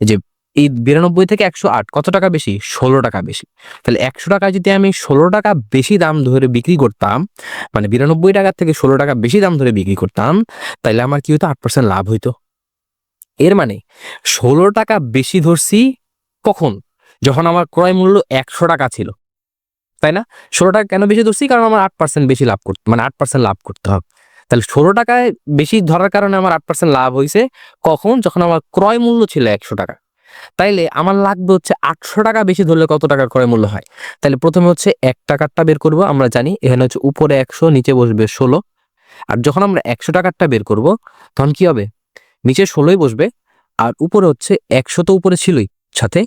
এই যে এই 92 থেকে 108 কত টাকা বেশি? 16 টাকা বেশি। তাহলে 100 টাকায় যদি আমি 16 টাকা বেশি দাম ধরে বিক্রি করতাম, মানে 92 টাকার থেকে 16 টাকা বেশি দাম ধরে বিক্রি করতাম, তাহলে আমার কি হতো? 8% লাভ হইতো। এর মানে 16 টাকা বেশি ধরছি কখন? যখন আমার ক্রয় মূল্য 100 টাকা ছিল, তাই না? 16 টাকা কেন বেশি ধরছি? কারণ আমার 8% বেশি লাভ করতে, মানে 8% লাভ করতে হবে। তাহলে 16 টাকায় বেশি ধরার কারণে আমার 8% লাভ হইছে কখন? যখন আমার ক্রয় মূল্য ছিল 100 টাকা। তাইলে আমার লাগবে হচ্ছে 800 টাকা বেশি ধরলে কত টাকার ক্রয় মূল্য হয়? তাহলে প্রথমে হচ্ছে 1 টাকারটা বের করব। আমরা জানি এখানে হচ্ছে উপরে 100 নিচে বসবে 16। আর যখন আমরা 100 টাকারটা বের করব তখন কি হবে? নিচে 16ই বসবে, আর উপরে হচ্ছে 100 তো উপরে ছিলই, সাথে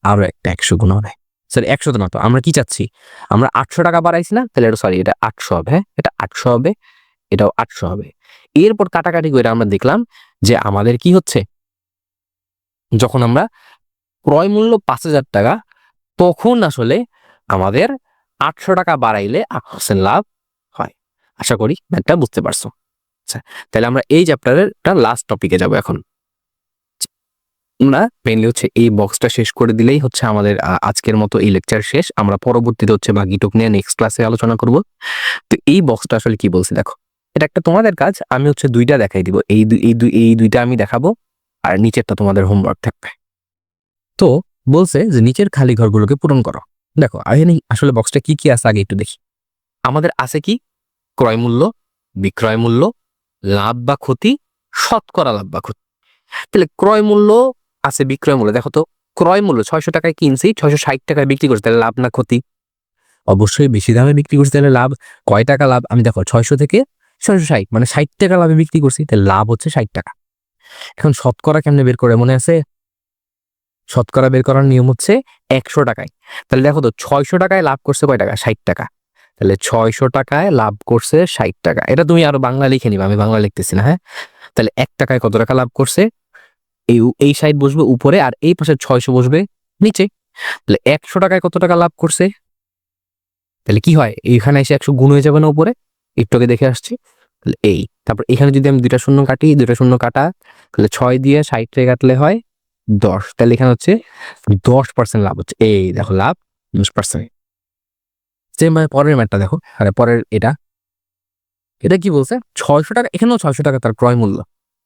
আরো একটা 100 গুণ হবে। সরি, 100 তো না, তো আমরা কি চাচ্ছি? আমরা 800 টাকা বাড়াইছি না? তাহলে এটা সরি, এটা 800 হবে। হ্যাঁ, এটা 800 হবে, এটাও 800 হবে। এরপর কাটাকাটি করে আমরা দেখলাম যে আমাদের কি হচ্ছে, যখন আমরা ক্রয় মূল্য 5000 টাকা, তখন আসলে আমাদের 800 টাকা বাড়াইলে 8% লাভ হয়। আশা করি ম্যাথটা বুঝতে পারছো। আচ্ছা, তাহলে আমরা এই চ্যাপ্টারের লাস্ট টপিকে যাব এখন। আমরা মেইনলি হচ্ছে এই বক্সটা শেষ করে দিলেই হচ্ছে আমাদের আজকের মতো এই লেকচার শেষ। আমরা পরবর্তীতে হচ্ছে বাকিটুক নিয়ে নেক্সট ক্লাসে আলোচনা করব। তো এই বক্সটা আসলে কি বলছে দেখো, এটা একটা তোমাদের কাজ। আমি হচ্ছে দুইটা দেখাই দিব, এই দুইটা আমি দেখাবো, আর নিচেরটা তোমাদের হোমওয়ার্ক থাকবে। তো বলছে যে নিচের খালি ঘরগুলোকে পূরণ করো। দেখো এখানে আসলে বক্সটা কি কি আছে আগে একটু দেখি। আমাদের আছে কি? ক্রয় মূল্য, বিক্রয় মূল্য, লাভ বা ক্ষতি, শতকরা লাভ বা ক্ষতি। তাহলে ক্রয় মূল্য আছে, বিক্রয় মূল্য। দেখো তো, ক্রয় মূল্য 600 টাকায় কিনছি, 660 টাকায় বিক্রি করছি, তাহলে লাভ না ক্ষতি? অবশ্যই বেশি দামে বিক্রি করছি, তাহলে লাভ। কয় টাকা লাভ? আমি দেখো 600 থেকে 660, মানে 60 টাকা লাভে বিক্রি করছি, তাহলে লাভ হচ্ছে 60 টাকা। এখন শতকরা কেমনে বের করে মনে আছে? শতকরা বের করার নিয়ম হচ্ছে 100 টাকায়। তাহলে দেখো তো 600 টাকায় লাভ করছে কয় টাকা? 60 টাকা। তাহলে 600 টাকায় লাভ করছে 60 টাকা। এটা তুমি আরো বাংলা লিখে নিবা, আমি বাংলা লিখতেছি না, হ্যাঁ? তাহলে 1 টাকায় কত টাকা লাভ করছে? এই সাইড বসবে উপরে আর এই পাশে 600 বসবে নিচে। তাহলে 100 টাকায় কত টাকা লাভ করছে? তাহলে কি হয়, এইখানে এসে 100 গুণ হয়ে যাবে না উপরে? একটু আগে দেখে আসছি। তাহলে এই, তারপর এখানে যদি আমি দুইটা শূন্য কাটি, দুইটা শূন্য কাটা, তাহলে 6 দিয়ে 60 রে কাটলে হয় 10। তাহলে এখানে হচ্ছে 10% লাভ হচ্ছে। এই দেখো লাভ 10%। সেম ভাবে পরের ম্যাটটা দেখো, আরে পরের এটা কি বলছে? 600 টাকা, এখানেও 600 টাকা তার ক্রয় মূল্য,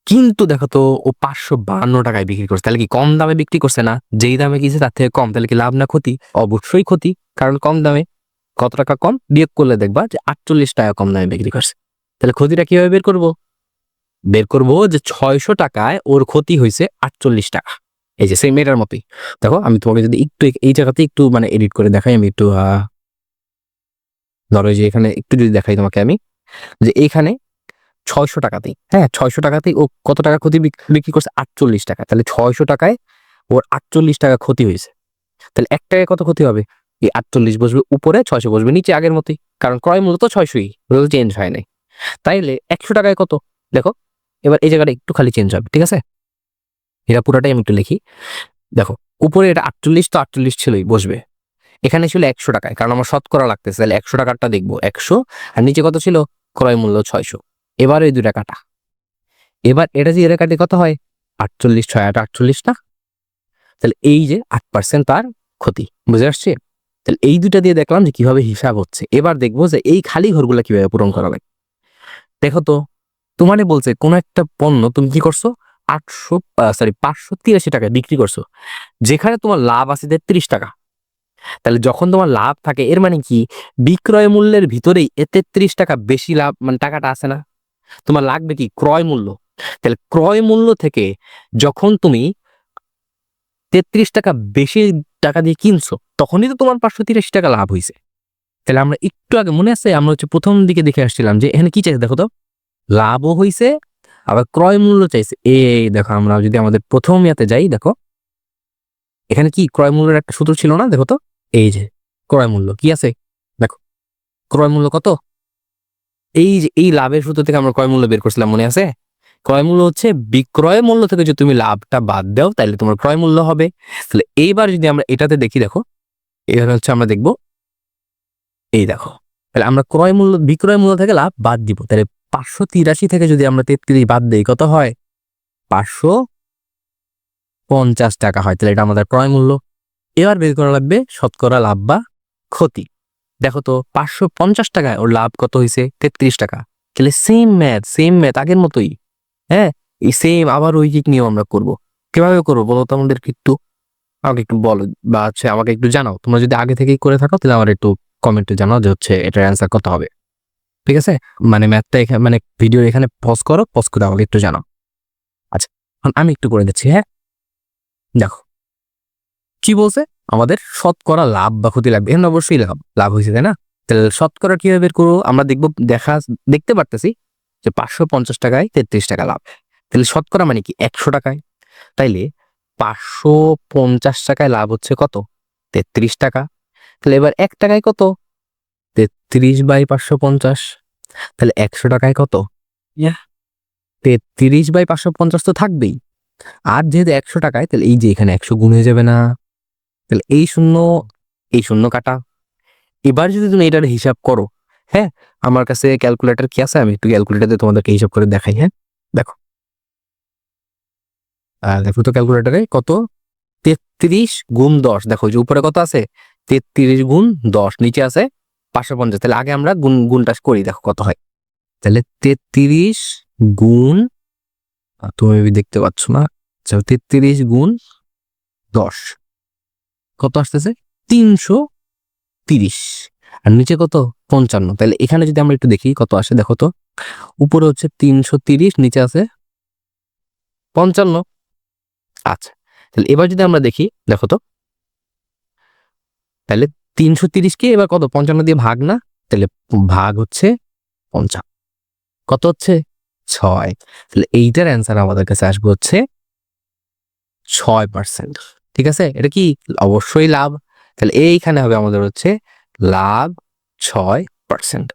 কিন্তু দেখো তো ও 552 টাকায় বিক্রি করছে। তাহলে কি কম দামে বিক্রি করছে না? যেই দামে কিনছে তার থেকে কম। তাহলে কি লাভ না ক্ষতি? অবশ্যই ক্ষতি, কারণ কম দামে। কত টাকা কম? বিয়োগ করলে দেখবা যে 48 টাকা কম দামে বিক্রি করছে। তাহলে ক্ষতিটা কিভাবে বের করব? বের করব যে 600 টাকায় ওর ক্ষতি হয়েছে 48 টাকা। এই যে সেম এটার মতোই। দেখো আমি তোমাকে যদি একটু এই জায়গাতে একটু মানে এডিট করে দেখাই, আমি একটু ধরো যে এখানে একটু যদি দেখাই তোমাকে আমি, যে এইখানে 600 টাকাতেই, হ্যাঁ 600 টাকাতেই ও কত টাকা ক্ষতি বিক্রি করছে? 48 টাকা। তাহলে 600 টাকায় ওর 48 টাকা ক্ষতি হয়েছে। তাহলে 1 টাকায় কত ক্ষতি হবে? এই 48 বসবে উপরে, 600 বসবে নিচে আগের মতোই, কারণ ক্রয় মূল্য তো 600ই, চেঞ্জ হয় নাই। তাইলে 100 টাকায় কত? দেখো এবার এই জায়গাটা একটু খালি চেঞ্জ হবে, ঠিক আছে? এটা পুরোটাই আমি একটু লিখি। দেখো উপরে এটা 48, তো 48 ছিলই, বসবে। এখানে ছিল 100 টাকায়, কারণ আমার শতকরা লাগতেছে, তাহলে 100 টাকারটা দেখবো 100, আর নিচে কত ছিল? ক্রয় মূল্য 600। এবার এই দুটা কাটা, এবার এটা যে এটা কাটে কত হয়? 48, 6 8 48 না? তাহলে এই যে 8% তার ক্ষতি, বুঝে আসছে? তাহলে এই দুটা দিয়ে দেখলাম যে কিভাবে হিসাব হচ্ছে। এবার দেখবো যে এই খালি ঘরগুলা কিভাবে পূরণ করা লাগে। দেখো তো, তোমারে বলছে কোন একটা পণ্য তুমি কি করছো? 583 টাকায় বিক্রি করছো, যেখানে তোমার লাভ আছে 33 টাকা। তাহলে যখন তোমার লাভ থাকে, এর মানে কি বিক্রয় মূল্যের ভিতরেই 33 টাকা বেশি লাভ, মানে টাকাটা আছে না? তোমার লাগবে কি? ক্রয় মূল্য। তাহলে ক্রয় মূল্য থেকে যখন তুমি 33 টাকা বেশি টাকা দিয়ে কিনছো, তখনই তো তোমার 583 টাকা লাভ হয়েছে। তাহলে আমরা একটু আগে মনে আছে, আমরা হচ্ছে প্রথম দিকে দেখে আসছিলাম যে এখানে কি চাইছে, দেখো তো লাভও হয়েছে আবার ক্রয় মূল্য চাইছে। এই দেখো, আমরা যদি আমাদের প্রথম ইয়াতে যাই, দেখো এখানে কি ক্রয় মূল্যের একটা সূত্র ছিল না? দেখো তো এই যে ক্রয় মূল্য কি আছে, দেখো ক্রয় মূল্য কত? এই যে এই লাভের সূত্র থেকে আমরা ক্রয় মূল্য বের করছিলাম, মনে আছে? ক্রয় মূল্য হচ্ছে বিক্রয় মূল্য থেকে যদি তুমি লাভটা বাদ দাও, তাহলে তোমার ক্রয় মূল্য হবে। তাহলে এইবার যদি আমরা এটাতে দেখি, দেখো এখানে হচ্ছে আমরা দেখবো, এই দেখো তাহলে আমরা ক্রয় মূল্য বিক্রয় মূল্য থেকে লাভ বাদ দিব। তাহলে 583 থেকে যদি আমরা 33 বাদ দেই, কত হয়? 550 টাকা হয়। তাহলে এটা আমাদের ক্রয় মূল্য। এবার বের করা লাগবে শতকরা লাভ বা ক্ষতি। দেখো তো 550 টাকায় ওর লাভ কত হয়েছে? 33 টাকা। তাহলে সেম ম্যাথ আগের মতোই, হ্যাঁ এই সেম আবার ঐকিক নিয়ম আমরা করব। কিভাবে করবো বলো তো আমাদেরকে একটু, আমাকে একটু বলো, বা হচ্ছে আমাকে একটু জানাও। তোমরা যদি আগে থেকেই করে থাকো তাহলে আমার একটু কমেন্টে জানাও যে হচ্ছে এটার অ্যান্সার কত হবে, ঠিক আছে? মানে ম্যাথটা এখানে, মানে ভিডিও এখানে পজ করো, পজ করে আমাকে একটু জানাও। আচ্ছা এখন আমি একটু করে দিচ্ছি, হ্যাঁ দেখো কি বলছে, আমাদের শতকরা লাভ বা ক্ষতি লাগবে। এখানে অবশ্যই লাভ লাভ হয়েছে, তাই না? তাহলে শতকরা কিভাবে বের করবো? আমরা দেখবো, দেখতে পারতেছি যে 550 টাকায় 33 টাকা লাভ। তাহলে শতকরা মানে কি? 100 টাকায়। তাইলে 550 টাকায় লাভ হচ্ছে কত? 33 টাকা। তাহলে এবার 1 টাকায় কত? 33/550। তাহলে 100 টাকায় কত? 33/550 তো থাকবেই। আর যেহেতু 100 টাকায়, তাহলে এই যে এখানে 100 গুণ হয়ে যাবে না? তাহলে এই শূন্য কাটা। এবার যদি তুমি এটার হিসাব করো, হ্যাঁ আমার কাছে ক্যালকুলেটর কি আছে, আমি একটু ক্যালকুলেটর দিয়ে তোমাদেরকে হিসাব করে দেখাই, হ্যাঁ দেখো দেখো তো ক্যালকুলেটরে কত? 33 গুণ 10, দেখো যে উপরে কত আছে? 33 গুণ 10, নিচে আছে 550। তাহলে আগে আমরা গুণটা করি, দেখো কত হয়। তাহলে 33 গুণ, তুমি দেখতে পাচ্ছ না, 33 গুণ 10 কত আসতেছে? 330। আর নিচে কত? 55। তাহলে এখানে যদি আমরা একটু দেখি কত আসে, দেখো তো উপরে হচ্ছে 330, নিচে আছে 55। আচ্ছা তাহলে এবার যদি আমরা দেখি, দেখো তো তাহলে 330কে এবার কত? 55 দিয়ে ভাগ না? তাহলে ভাগ হচ্ছে 50। কত হচ্ছে? 6। তাহলে এইটার অ্যান্সার আমাদের কাছে আসবে হচ্ছে 6%। ঠিক আছে, এটা কি অবশ্যই লাভ। তাহলে এইখানে হবে আমাদের হচ্ছে লাভ 6%।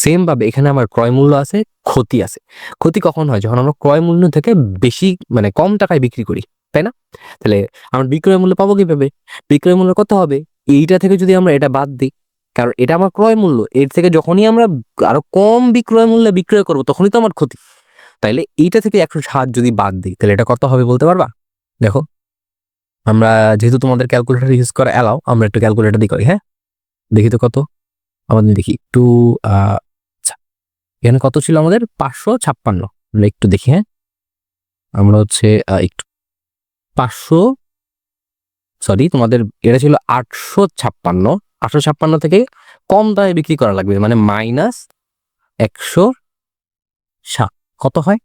সেম ভাবে এখানে আমার ক্রয় মূল্য আছে, ক্ষতি আছে। ক্ষতি কখন হয়? যখন আমরা ক্রয় মূল্য থেকে বেশি মানে কম টাকায় বিক্রি করি, তাই না? তাহলে আমরা বিক্রয় মূল্য পাবো কিভাবে? বিক্রয় মূল্য কত হবে? এইটা থেকে যদি আমরা এটা বাদ দিই, কারণ এটা আমার ক্রয় মূল্য, এর থেকে যখনই আমরা আরো কম বিক্রয় মূল্যে বিক্রয় করবো তখনই তো আমার ক্ষতি। তাইলে এইটা থেকে 160 যদি বাদ দিই তাহলে এটা কত হবে বলতে পারবা? দেখো, আমরা যেহেতু তোমাদের ক্যালকুলেটর ইউজ করা অ্যালাও, আমরা একটু ক্যালকুলেটর দিয়ে করি। হ্যাঁ, দেখি তো কত। আমাদের দেখি একটু আচ্ছা, এখানে কত ছিল আমাদের? 556। আমরা একটু দেখি। হ্যাঁ, আমরা হচ্ছে একটু 500, সরি তোমাদের এটা ছিল 856। 856 থেকে কম দামে বিক্রি করা লাগবে, মানে -107। কত হয়?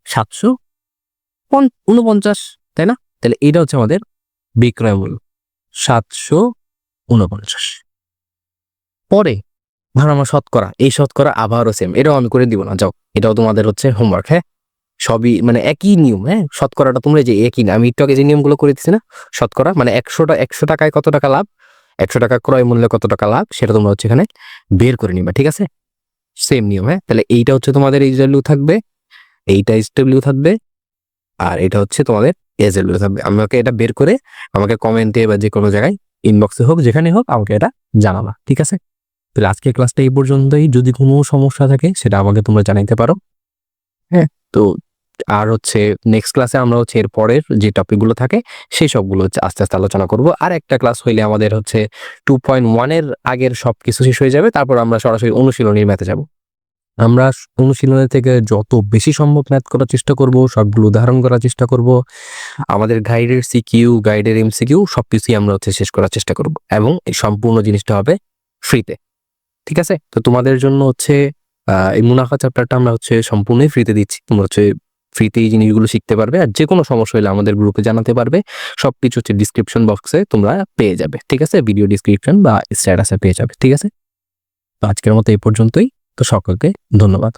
749, তাই না? তাহলে এটা হচ্ছে আমাদের বিক্রয় মূল্য 749। পরে ধরো আমার শতকরা, এই শতকরা আবারও সেম, এটাও আমি করে দিব না, যাও এটাও তোমাদের হচ্ছে হোমওয়ার্ক। হ্যাঁ, সবই মানে একই নিয়ম। হ্যাঁ, শতকরাটা তোমরা যে একই না, আমি একটু আগে যে নিয়মগুলো করে দিচ্ছি না, শতকরা মানে 100 টাকায় কত টাকা লাভ, 100 টাকা ক্রয় মূল্যে কত টাকা লাভ, সেটা তোমরা হচ্ছে এখানে বের করে নিবা। ঠিক আছে, সেম নিয়ম। হ্যাঁ, তাহলে এইটা হচ্ছে তোমাদের এইচ ভ্যালু থাকবে, এইটা এস ডব্লিউ থাকবে, আর এটা হচ্ছে তোমাদের এস ডব্লিউ থাকবে। আমাকে এটা বের করে আমাকে কমেন্টে বা যে কোনো জায়গায় ইনবক্সে হোক, যেখানে হোক, আমাকে এটা জানাবা। ঠিক আছে, তাহলে আজকের ক্লাসটা এই পর্যন্তই। যদি কোনো সমস্যা থাকে সেটা আমাকে তোমরা জানাইতে পারো। হ্যাঁ, তো আর হচ্ছে নেক্সট ক্লাসে আমরা হচ্ছে এর পরের যে টপিকগুলো থাকে সেই সবগুলো হচ্ছে আস্তে আস্তে আলোচনা করব। আর একটা ক্লাস হইলে আমাদের হচ্ছে 2.1 এর আগের সবকিছু শেষ হয়ে যাবে, তারপর আমরা সরাসরি অনুশীলনীর ম্যাথে যাব। আমরা অনুশীলনী থেকে যত বেশি সম্ভব ম্যাথ করার চেষ্টা করব, সবগুলো উদাহরণ করার চেষ্টা করব। আমাদের গাইডের সিকিউ, গাইডের এমসিকিউ সবকিছুই আমরা হচ্ছে শেষ করার চেষ্টা করব, এবং এই সম্পূর্ণ জিনিসটা হবে ফ্রিতে। ঠিক আছে, তো তোমাদের জন্য হচ্ছে এই মুনাফা চ্যাপ্টারটা আমরা হচ্ছে সম্পূর্ণই ফ্রিতে দিচ্ছি। তোমরা হচ্ছে ফ্রিতে এই জিনিসগুলো শিখতে পারবে, আর যে কোনো সমস্যা হলে আমাদের গ্রুপে জানাতে পারবে। সবকিছু হচ্ছে ডিসক্রিপশন বক্সে তোমরা পেয়ে যাবে। ঠিক আছে, ভিডিও ডিসক্রিপশন বা স্ট্যাটাসে পেয়ে যাবে। ঠিক আছে, তো আজকের মতো এই পর্যন্তই। তো সকলকে ধন্যবাদ।